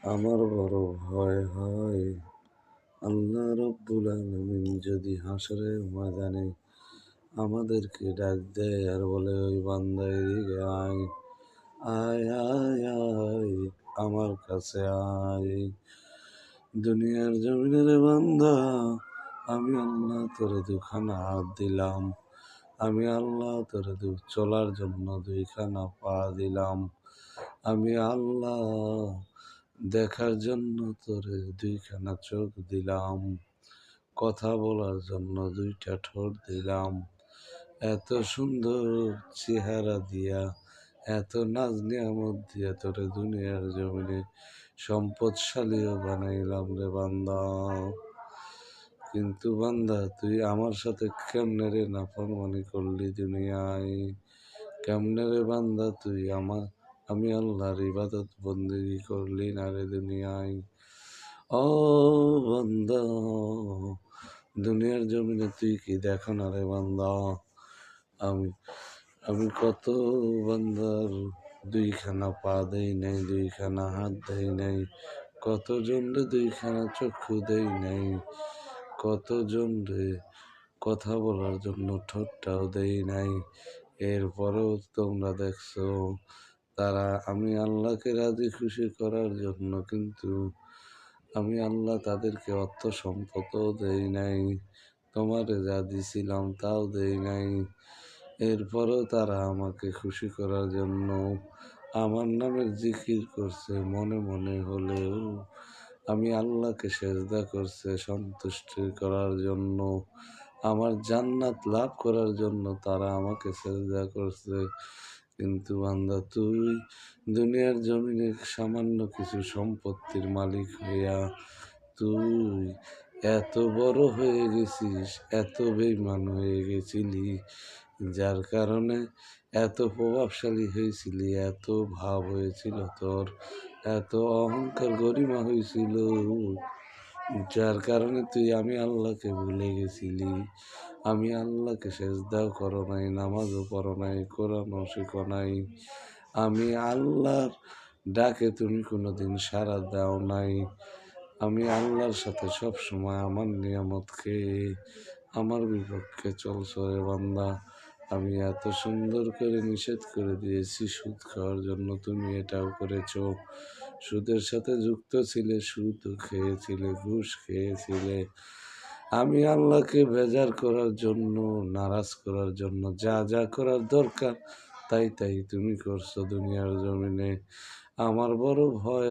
আমার বড় ভয় হয় আল্লাহ রব্বুল আলামিন যদি হাসরের ময়দানে আমাদেরকে ডাক দেয় আর বলে, ওই বান্দা এদিকে আয়, আয় আয় আয় আমার কাছে আয়। দুনিয়ার জমিনের বান্দা, আমি আল্লাহ তোরে দুখানা হাত দিলাম, আমি আল্লাহ তোরে চলার জন্য দুইখানা পা দিলাম, আমি আল্লাহ দেখার জন্য তোরে দুইখানা চোখ দিলাম, কথা বলার জন্য দুইটা ঠোঁট দিলাম। এত সুন্দর চেহারা দিয়া, এত নাজ নিয়ামত দিয়া তোরে দুনিয়ার জমিনে সম্পদশালীও বানাইলাম রে বান্দা। কিন্তু বান্দা, তুই আমার সাথে কেমনে রে নাফরমানি করলি দুনিয়ায়? কেমনে রে বান্দা তুই আমি আল্লাহর ইবাদত বন্দেগী করলি না রে দুনিয়ায়? ও বান্দা, দুনিয়ার জমিনে তুই কি দেখো না রে বান্দা? আমি আমি কত বান্দার দুইখানা পা দেই নাই, দুইখানা হাত দেই নাই, কতজন রে দুইখানা চক্ষু দেই নাই, কতজন রে কথা বলার জন্য ঠোঁটটাও দেই নাই। এরপরেও তোমরা দেখছো তারা আমি আল্লাহকে রাজি খুশি করার জন্য, কিন্তু আমি আল্লাহ তাদেরকে অর্থ সম্পদও দেই নাই, তোমারে যা দিছিলাম তাও দেই নাই। এরপরেও তারা আমাকে খুশি করার জন্য আমার নামের জিকির করছে মনে মনে হলেও, আমি আল্লাহকে সেজদা করছে সন্তুষ্টি করার জন্য, আমার জান্নাত লাভ করার জন্য তারা আমাকে সেজদা করছে। কিন্তু বান্দা, তুই দুনিয়ার জমিনে সামান্য কিছু সম্পত্তির মালিক হইয়া তুই এত বড় হয়ে গেছিস, এত বেঈমান হয়ে গেছিলি, যার কারণে এত প্রভাবশালী হয়েছিলি, এত ভাব হয়েছিল তোর, এত অহংকার গরিমা হয়েছিল, যার কারণে তুই আমি আল্লাহকে ভুলে গেছিলি। আমি আল্লাহকে সেজদাও করো নাই, নামাজও পড়ো নাই, কোরআনও শিখো নাই। আমি আল্লাহর ডাকে তুমি কোনোদিন সাড়া দাও নাই। আমি আল্লাহর সাথে সব সময় আমার নিয়ামত খেয়ে আমার বিপক্ষে চলছো রে বান্দা। আমি এত সুন্দর করে নিষেধ করে দিয়েছি সুদ খাওয়ার জন্য, তুমি এটাও করেছো। সুদের সাথে যুক্ত ছিলে, সুদ খেয়েছিলে, ঘুষ খেয়েছিলে। আমি আল্লাহকে বেজার করার জন্য, নারাজ করার জন্য যা যা করার দরকার তাই তাই তুমি করছো দুনিয়ার জমিনে। আমার বড় ভয়